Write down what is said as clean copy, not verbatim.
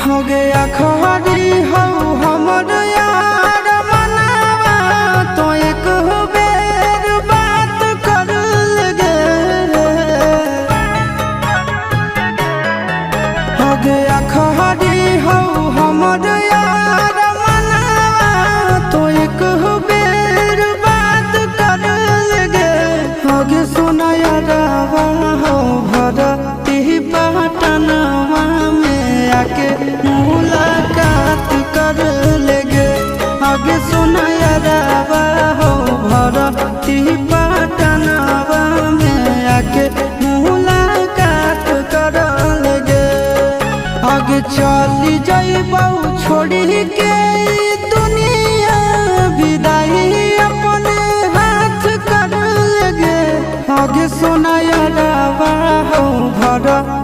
हो गया खहरी हो हमर यार मनावा तो एक बेर बात कर लगे। हो गया खहरी हो हमर यार मनावा तो एक बेर बात कर लगे। हो गे सोना यारावा हो भरती पटनवा में आके मुलाकात कर लेगे। आगे सुना यारावा हो भरती पटनवा में आके मुलाकात कर लेगे। आगे चली जाइबौ छोड़ी के दुनिया विदाई अपने हाथ कर लेगे। आगे सुना यारावा हो भरती